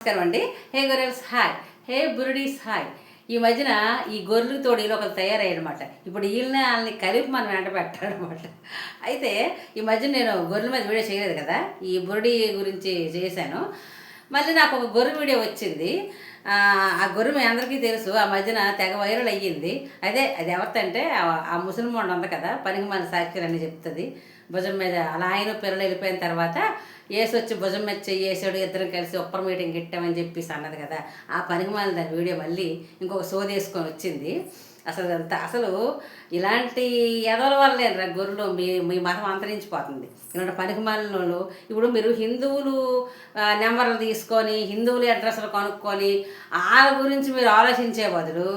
నమస్కారం అండి. హే గొర్రెల్స్ హాయ్, హే బురుడీస్ హాయ్. ఈ మధ్యన ఈ గొర్రెలు తోడు వీళ్ళు ఒకరు తయారయ్యారనమాట. ఇప్పుడు వాళ్ళని కలిపి మనం వెంట పెట్టాలన్నమాట. అయితే ఈ మధ్య నేను గొర్రెల మీద వీడియో చేయలేదు కదా, ఈ బురుడి గురించి చేశాను. మళ్ళీ నాకు ఒక గొర్రె వీడియో వచ్చింది. ఆ గొర్రె మీ అందరికీ తెలుసు, ఆ మధ్యన తెగ వైరల్ అయ్యింది. అది ఎవరితంటే ఆ ముసలిం వాడు ఉంది కదా, పనికి మన సాక్షులు అని చెప్తుంది భుజం మీద. అలా ఆయన పిల్లలు వెళ్ళిపోయిన తర్వాత ఏసు వచ్చి భుజం మీద చెయ్యేసాడు, ఇద్దరం కలిసి ఒప్పర్ మీటింగ్ ఇట్టామని చెప్పేసి అన్నది కదా, ఆ పనికి మన దాని వీడియో మళ్ళీ ఇంకొక సోదేసుకొని వచ్చింది. అసలు ఇలాంటి ఎదవల వల్లే గొర్రెలు మీ మతం అంతరించిపోతుంది. ఇలాంటి పనికిమాలిన వాళ్ళు. ఇప్పుడు మీరు హిందువులు నెంబర్లు తీసుకొని హిందువులు అడ్రస్లు కనుక్కొని వాళ్ళ గురించి మీరు ఆలోచించే బదులు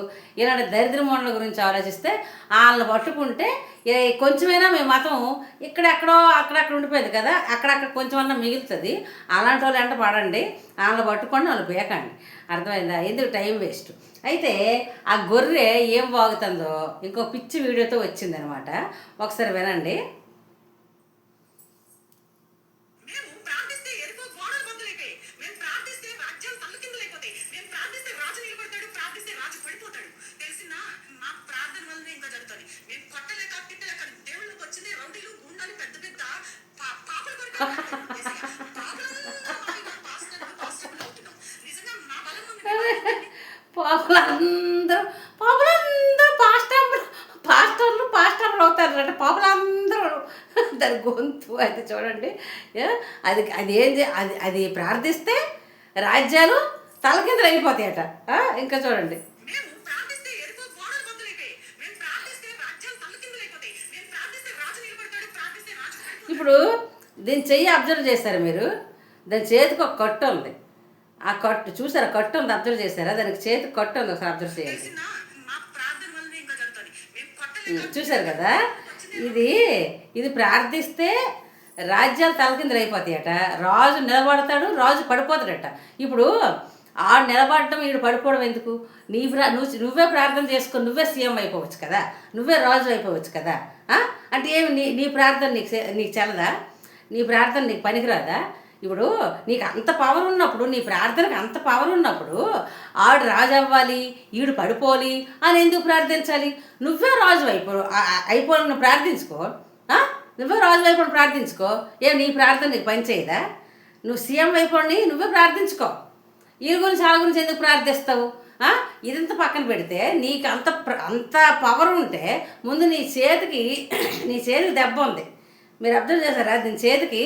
ఇలాంటి దరిద్ర మండల గురించి ఆలోచిస్తే వాళ్ళని పట్టుకుంటే కొంచెమైనా మీ మతం ఇక్కడెక్కడో అక్కడక్కడ ఉండిపోయింది కదా, అక్కడక్కడ కొంచెమన్నా మిగులుతుంది. అలాంటి వాళ్ళు ఎంట పడండి, వాళ్ళని పట్టుకొని వాళ్ళు బేకండి. అర్థమైందా? ఎందుకు టైం వేస్ట్. అయితే ఆ గొర్రె ఏం బాగుతుందో ఇంకో పిచ్చి వీడియోతో వచ్చిందనమాట. ఒకసారి వినండి. పాపులందరూ పాస్టర్లు అవుతారు అంటే పాపులందరూ. దాని గొంతు అయితే చూడండి. అది అది ఏంది, అది ప్రార్థిస్తే రాజ్యాలు తలకిందులు అయిపోతాయట. ఇంకా చూడండి. ఇప్పుడు దీని చెయ్యి అబ్జర్వ్ చేశారు మీరు? దాని చేతికి ఒక కట్టు ఉంది. ఆ కట్టు చూసారా? కట్టు ఉంది, అబ్జర్వ్ చేశారా? దానికి చేతికి కట్టు ఉంది, ఒకసారి అబ్జర్వ్ చేయండి. చూశారు కదా? ఇది ప్రార్థిస్తే రాజ్యాలు తలకిందులు అయిపోతాయట. రాజు నిలబడతాడు, రాజు పడిపోతాడట. ఇప్పుడు ఆడు నిలబడటం, వీడు పడిపోవడం ఎందుకు? నువ్వే ప్రార్థన చేసుకొని నువ్వే సీఎం అయిపోవచ్చు కదా, నువ్వే రాజు అయిపోవచ్చు కదా. అంటే ఏమి నీ ప్రార్థన నీకు చెల్లదా? నీ ప్రార్థన నీకు పనికిరాదా? ఇప్పుడు నీకు అంత పవర్ ఉన్నప్పుడు, నీ ప్రార్థనకు అంత పవర్ ఉన్నప్పుడు ఆడు రాజు అవ్వాలి, ఈడు పడిపోవాలి అని ఎందుకు ప్రార్థించాలి? నువ్వే రాజు అయిపోవాలని ప్రార్థించుకో. నువ్వే రాజు అయిపోయి ప్రార్థించుకో. నీ ప్రార్థన నీకు పని చేయదా? నువ్వు సీఎం అయిపోయి నువ్వే ప్రార్థించుకో. వీళ్ళ గురించి వాళ్ళ గురించి ఎందుకు ప్రార్థిస్తావు? ఇదంతా పక్కన పెడితే నీకు అంత పవర్ ఉంటే ముందు నీ చేతికి దెబ్బ ఉంది. మీరు అబ్జర్వ్ చేశారా? దీని చేతికి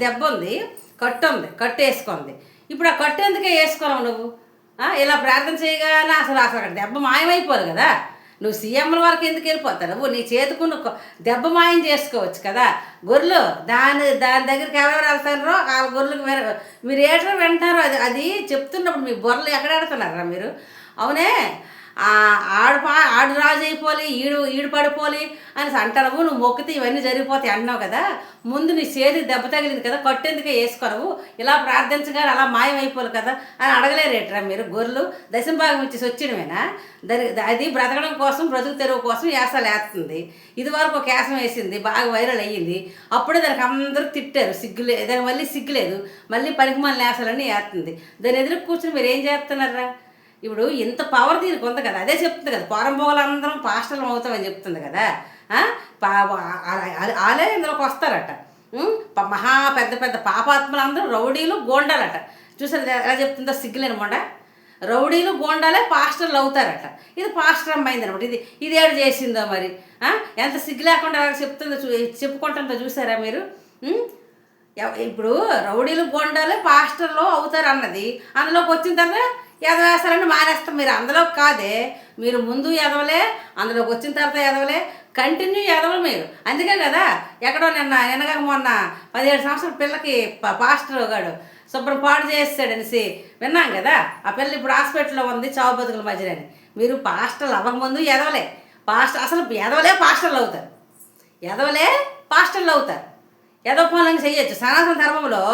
దెబ్బ ఉంది, కట్టు ఉంది, కట్టు వేసుకుంది. ఇప్పుడు ఆ కట్టు ఎందుకే వేసుకోలేవు నువ్వు? ఇలా ప్రార్థన చేయగానే అసలు అక్కడ దెబ్బ మాయమైపోదు కదా. నువ్వు సీఎంల వరకు ఎందుకు వెళ్ళిపోతావు? నీ చేతుకున్న దెబ్బ మాయం చేసుకోవచ్చు కదా. గొర్రెలు దాని దగ్గరికి ఎవరెవరు వెళ్తారో వాళ్ళ గొర్రెలకు మీరు ఏటో వింటారో అది చెప్తున్నప్పుడు మీ బొర్రలు ఎక్కడ ఆడుతున్నారా మీరు? అవునే, ఆడు రాజు అయిపోవాలి, ఈడు పడిపోవాలి అని అంటారు. నువ్వు మొక్కితే ఇవన్నీ జరిగిపోతాయి అన్నావు కదా. ముందు నీ చేతికి దెబ్బ తగిలింది కదా, కొట్టేందుకే వేసుకోవు. ఇలా ప్రార్థించగానే అలా మాయమైపోవాలి కదా అని అడగలేరేట్రా మీరు? గొర్రెలు దశంభాగం ఇచ్చేసి వచ్చినవేనా? అది బ్రతకడం కోసం, బ్రతుకు తెరువు కోసం యాసలు వేస్తుంది. ఇది వరకు ఒక యాసం వేసింది, బాగా వైరల్ అయ్యింది. అప్పుడే దానికి అందరూ తిట్టారు, సిగ్గులేదు. దానికి మళ్ళీ సిగ్గులేదు, మళ్ళీ పనికిమాలిన యాసలన్నీ వేస్తుంది. దాని ఎదురు కూర్చుని మీరు ఏం చేస్తున్నారా? ఇప్పుడు ఇంత పవర్ దీనికి ఉంది కదా, అదే చెప్తుంది కదా, పోరంబోగులందరం పాస్టర్లు అవుతామని చెప్తుంది కదా. ఆలే ఇందులోకి వస్తారట. మహా పెద్ద పెద్ద పాపాత్మలందరూ రౌడీలు, గోండాలట. చూసారు ఎలా చెప్తుందో? సిగ్గులేని మొండ. రౌడీలు, గోండాలే పాస్టర్లు అవుతారట. ఇది పాస్టర్ అమ్మాయింది అనమాట. ఇది ఏడు చేసిందో మరి. ఎంత సిగ్గు లేకుండా అలా చెప్తుందో చెప్పుకుంటుందో చూసారా మీరు? ఇప్పుడు రౌడీలు, గోండాలే పాస్టర్లు అవుతారు అన్నది అందులోకి వచ్చిన తర్వాత ఎదవేస్తారని మానేస్తాం. మీరు అందులోకి కాదే, మీరు ముందు ఎదవలే, అందులోకి వచ్చిన తర్వాత ఎదవలే, కంటిన్యూ ఎదవలు మీరు. అందుకే కదా ఎక్కడో నిన్నగా మొన్న 17 సంవత్సరాల పిల్లకి పాస్టర్ గాడు శుభ్రం పాడు చేస్తాడనేసి విన్నాం కదా. ఆ పిల్ల ఇప్పుడు హాస్పిటల్లో ఉంది, చావు బతుకుల మధ్యనని. మీరు పాస్టర్లు అవ్వకముందు ఎదవలే. అసలు ఎదవలే పాస్టర్లు అవుతారు, ఎదవలే పాస్టర్లు అవుతారు. ఎదవ పనులను చెయ్యొచ్చు. సనాతన ధర్మంలో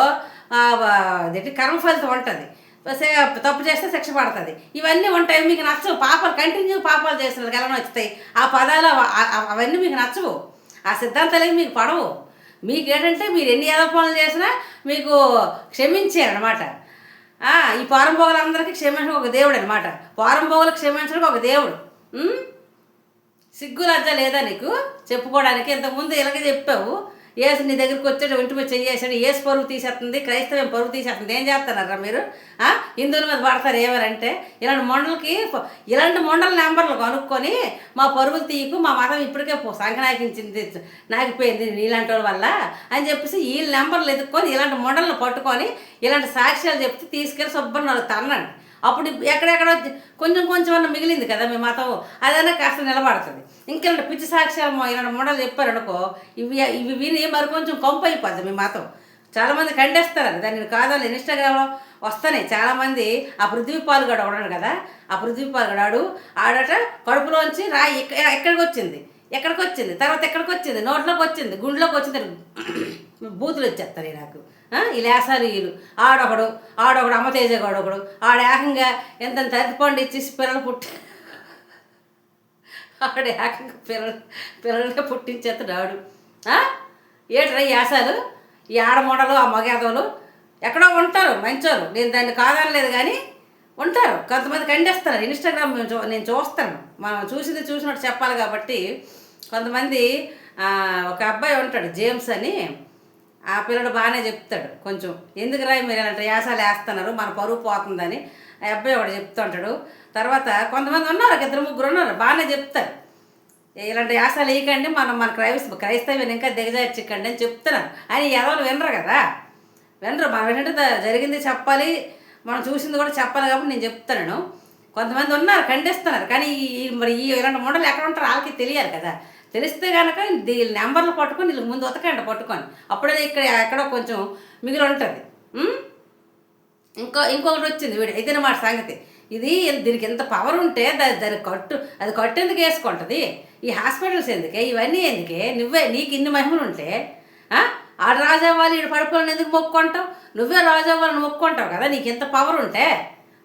కర్మ ఫలితం ఉంటుంది. తప్పు చేస్తే శిక్ష పడుతుంది. ఇవన్నీ ఉంటాయి, మీకు నచ్చవు. పాపాలు కంటిన్యూ పాపాలు చేస్తున్నారు, ఎలా నచ్చుతాయి ఆ పదాలు? అవన్నీ మీకు నచ్చవు, ఆ సిద్ధాంతాలు మీకు పడవు. మీకు ఏంటంటే మీరు ఎన్ని ఎదవ పనులు చేసినా మీకు క్షమించారనమాట. ఈ పారంభోగులందరికీ క్షమించడం ఒక దేవుడు అనమాట. పారంభోగులకు క్షమించడం ఒక దేవుడు. సిగ్గు లజ్జ లేదా నీకు చెప్పుకోవడానికి? ఇంతకుముందు ఇలాగే చెప్పావు. ఏసు నీ దగ్గరికి వచ్చాడు, ఇంటి మీద చెయ్యేసాడు, ఏసు పరువు తీసేస్తుంది, క్రైస్తవం పరువు తీసేస్తుంది. ఏం చేస్తున్నారా మీరు? హిందువుల మీద పడతారు ఏమనంటే? ఇలాంటి మొండల నెంబర్లు కనుక్కొని మా పరుగులు తీయకు, మా మతం ఇప్పటికే సంకనాకించింది, నాకిపోయింది నీలాంటి వాళ్ళ వల్ల అని చెప్పేసి వీళ్ళ నెంబర్లు ఎదుక్కొని ఇలాంటి మొండలను పట్టుకొని ఇలాంటి సాక్ష్యాలు చెప్తే తీసుకెళ్ళి శుభ్రం నాకు తన్నండి. అప్పుడు ఎక్కడెక్కడ కొంచెం అన్న మిగిలింది కదా మీ మతం, అదైనా కాస్త నిలబడుతుంది. ఇంకెలాంటి పిచ్చి సాక్ష్యాలు ఇలాంటి మోడలు చెప్పారనుకో, ఇవి విని మరి కొంచెం కొంపు అయిపోద్ది మీ మతం. చాలామంది ఖండేస్తారు దాన్ని. కాదని ఇన్స్టాగ్రామ్లో వస్తాయి చాలామంది. ఆ పృథ్వీ పాల్గడు ఉన్నాడు కదా, ఆ పృథ్వీ పాల్గడాడు ఆడట కడుపులోంచి రాయి ఎక్కడికి వచ్చింది, తర్వాత ఎక్కడికి వచ్చింది, నోట్లోకి వచ్చింది, గుండెలోకి వచ్చింది. బూతులు వచ్చేస్తారు నాకు ఈ లేసాలు వీళ్ళు. ఆడొకడు అమ్మతేజగాడు ఒకడు, ఏకంగా ఎంత తరిపండి ఇచ్చేసి పిల్లలు ఏకంగా పిల్లలనే పుట్టించేస్తాడు ఆడు. ఏట్రా యాసాలు? ఈ ఆడమోడలు ఆ మగేదవులు ఎక్కడో ఉంటారు మంచోళ్ళు, నేను దాన్ని కాదనలేదు కానీ ఉంటారు. కొంతమంది ఖండేస్తారు ఇన్స్టాగ్రామ్ నేను చూస్తాను, మనం చూసినట్టు చెప్పాలి కాబట్టి. కొంతమంది ఒక అబ్బాయి ఉంటాడు జేమ్స్ అని, ఆ పిల్లడు బాగానే చెప్తాడు కొంచెం, ఎందుకురా మీరు ఇలాంటి యాసాలు వేస్తున్నారు, మన పరువు పోతుందని ఆ అబ్బాయి ఒకటి చెప్తుంటాడు. తర్వాత కొంతమంది ఉన్నారు, 2-3 ఉన్నారు బాగానే చెప్తారు, ఇలాంటి యాసాలు వేయకండి, మన క్రైస్తవ్యం ఇంకా దిగజార్చిక్కండి అని చెప్తున్నారు. అని ఎవరు వినరు కదా, వినరు. మనం ఏంటంటే జరిగింది చెప్పాలి, మనం చూసింది కూడా చెప్పాలి కాబట్టి నేను చెప్తాను. కొంతమంది ఉన్నారు ఖండిస్తున్నారు, కానీ మరి ఇలాంటి మొండలు ఎక్కడ ఉంటారో వాళ్ళకి తెలియాలి కదా. తెలిస్తే కనుక వీళ్ళ నెంబర్లు పట్టుకొని వీళ్ళకి ముందు ఉతకండి పట్టుకొని, అప్పుడే ఇక్కడ ఎక్కడో కొంచెం మిగిలి ఉంటుంది. ఇంకొకటి వచ్చింది వీడు అయితే మాట సంగతి. దీనికి ఎంత పవర్ ఉంటే దాని కట్టు ఎందుకు వేసుకుంటుంది? ఈ హాస్పిటల్స్ ఎందుకే, ఇవన్నీ ఎందుకే? నీకు ఇన్ని మహిమలు ఉంటే ఆడ రాజవ్వాలి, ఈడు పడుకోవాలని ఎందుకు మొక్కుంటావు? నువ్వే రాజవ్వాలని మొక్కుంటావు కదా, నీకు ఎంత పవర్ ఉంటే.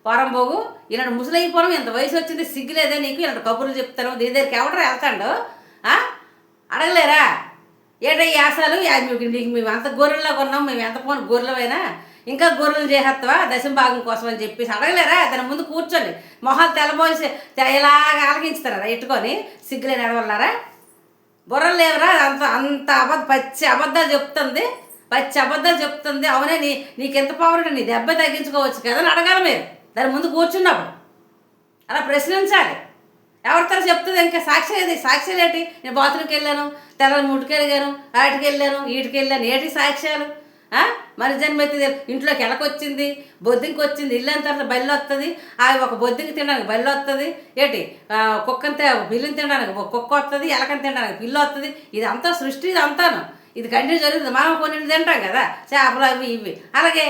పోరంబోగు ఇలాంటి ముసలైపోవడం, ఎంత వయసు వచ్చింది, సిగ్గులేదే నీకు? ఇలాంటి కబుర్లు చెప్తాను, దీని దగ్గరికి ఎవడరా వెళ్తాడు? అడగలేరా? ఏటై యాసాలు? నీకు మేము ఎంత గొర్రెల్లో కొన్నాం, మేము ఎంత పోను గొర్రెలమైనా ఇంకా గొర్రెలు చేసేస్తావా దశంభాగం కోసం అని చెప్పేసి అడగలేరా? దాని ముందు కూర్చొని మొహాలు తెల్లబోసి ఇలాగ ఆలకించుతారా ఎట్టుకొని? సిగ్గులేని అడవల్లారా? బుర్రలు లేవరా? అంత పచ్చి అబద్ధాలు చెప్తుంది. అవునే నీకెంత పవర్ ఉంటే నీ దెబ్బ తగ్గించుకోవచ్చు కదా అని అడగాలి మీరు దాని ముందు కూర్చున్నప్పుడు. అలా ప్రశ్నించాలి. ఎవరితో చెప్తుంది ఇంకా సాక్ష్యాలు ఏంటి? నేను బాత్రూమ్కి వెళ్ళాను, తెల్లని ముట్టుకు వెళ్ళాను, వాటికి వెళ్ళాను, వీటికి వెళ్ళాను, ఏంటి సాక్ష్యాలు? మరి జన్మెత్తి ఇంట్లోకి ఎలకొచ్చింది, బొద్దింకి వచ్చింది, ఇల్లు అయిన తర్వాత బయలు వస్తుంది, ఒక బొద్దింకి తినడానికి బయలు వస్తుంది, ఏంటి కుక్కని పిల్లిని తినడానికి కుక్క వస్తుంది, ఎలకని తినడానికి పిల్లి వస్తుంది. ఇది అంతా సృష్టి, ఇది అంతాను ఇది కంటిన్యూ జరుగుతుంది. మనం కొన్ని తింటాం కదా చేపలు అవి ఇవి. అలాగే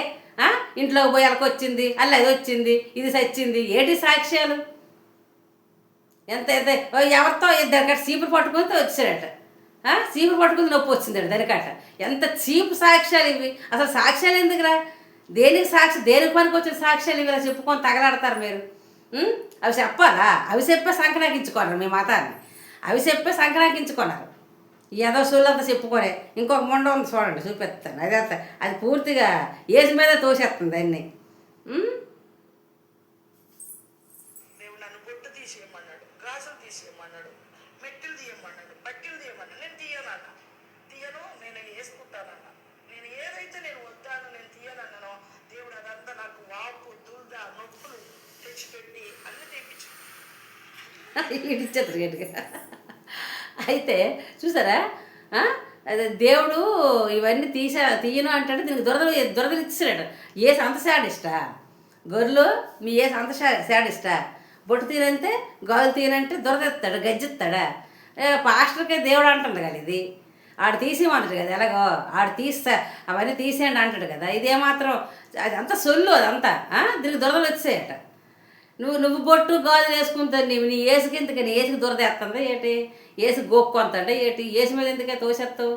ఇంట్లోకి పోయి ఎలకొచ్చింది, అల్ల అది వచ్చింది, ఇది సచ్చింది, ఏంటి సాక్ష్యాలు? ఎంత ఎవరితో దానికట్ట చీపురు పట్టుకుని వచ్చాడట, చీపురు పట్టుకుని నొప్పి వచ్చిందట దానికట్ట. ఎంత చీపు సాక్ష్యాలు ఇవి! అసలు సాక్ష్యాలు ఎందుకురా? దేనికి పనికి వచ్చిన సాక్ష్యాలు ఇవి? ఇలా చెప్పుకొని తగలాడతారు మీరు. అవి చెప్పాలా? అవి చెప్పే సంక్రాంతించుకోన్నారు మీ మతాన్ని, అవి చెప్పే సంక్రాంతించుకున్నారు. ఏదో సూళ్ళంతా చెప్పుకోలే. ఇంకొక మొండ ఉంది చూడండి, చూపిస్తాను. అది పూర్తిగా ఏజ్ మీద తోసేస్తుంది అన్నీ. గాజులు తీసేయమన్నాడు, మెట్టెలు తీయమన్నాడు, బట్టలు తీయమన్నాడు. నేను తీయను, నేను వేసుకుంటానన్నా. నేను ఏదైతే నేను వద్దాను, నేను తీయనన్నానో దేవుడు అదంతా నాకు వాపు, దుల్ద, నొప్పులు తెచ్చిపెట్టి అన్ని ఇచ్చేస్తారు గట్టిగా. అయితే చూసారా, అదే దేవుడు ఇవన్నీ తీయను అంటే దీనికి దురదలు ఇచ్చాడు. ఏసు అంత శాడిస్టా? గొర్రెలు మీ ఏసు అంత శాడిస్టా? బొట్టు తీనంటే గాజులు తీయనంటే దొరదెత్తాడు, గజ్జెత్తాడా? పాస్టర్కే దేవుడు అంటుంది కదా, ఇది ఆడు తీసేయమంటాడు కదా, ఎలాగో ఆడు అవన్నీ తీసేయండి అంటాడు కదా. ఇదేమాత్రం అది అంతా సొల్లు, అదంతా దీనికి దొరదలు వచ్చాయట. నువ్వు బొట్టు గాజులు వేసుకుంటావు, నీ ఏసుకి ఎందుకని? ఏసుకి దొరదేస్తుంది ఏంటి? ఏసు గోక్కొంతంటే ఏంటి? ఏసు మీద ఎందుకే తోసేస్తావు?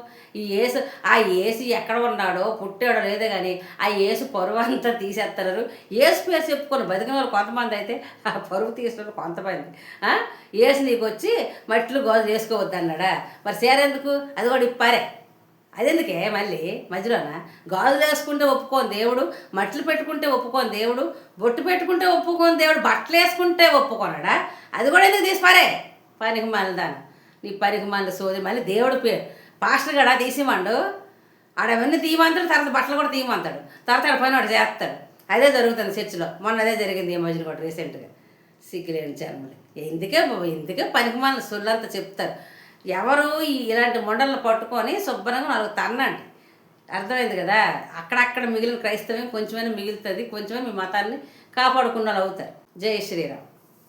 ఆ ఏసు ఎక్కడ ఉన్నాడో పుట్టాడో లేదో కానీ ఆ ఏసు పరువు అంతా తీసేస్తున్నారు. ఏసు పేరు చెప్పుకొని బతికిన వాళ్ళు కొంతమంది, అయితే ఆ పరువు తీసిన కొంతమంది. ఏసు నీకు వచ్చి మట్లు గాజులు వేసుకోవద్దు అన్నాడా? మరి సేరెందుకు? అది కూడా ఇప్పారే, అదెందుకే మళ్ళీ మధ్యలోన గాజులు వేసుకుంటే ఒప్పుకోని దేవుడు, మట్లు పెట్టుకుంటే ఒప్పుకోని దేవుడు, బొట్టు పెట్టుకుంటే ఒప్పుకోని దేవుడు, బట్టలు వేసుకుంటే ఒప్పుకోనడా? అది కూడా ఎందుకు తీసిపారే పనికి మళ్ళీ దాన్ని నీ పనికి మళ్ళీ సోది. మళ్ళీ దేవుడు పాస్టర్ గడా తీసిమండు, ఆడవన్నీ తీయమంటాడు, తర్వాత బట్టలు కూడా తీయమంటాడు, తర్వాత ఆడ పని వాడు చేస్తాడు. అదే జరుగుతుంది చర్చిలో. మొన్న అదే జరిగింది ఈ మధ్యన కూడా రీసెంట్గా. సిగ్గులేని చర్మలు ఎందుకే పనికి మళ్ళీ సొల్లంతా చెప్తారు. ఎవరు ఇలాంటి మొండలను పట్టుకొని శుభ్రంగా నాలుగు తన్నండి. అర్థమైంది కదా? అక్కడక్కడ మిగిలిన క్రైస్తవం కొంచెమైనా మిగులుతుంది, కొంచెమే మీ మతాన్ని కాపాడుకున్న వాళ్ళు అవుతారు. జై శ్రీరామ్.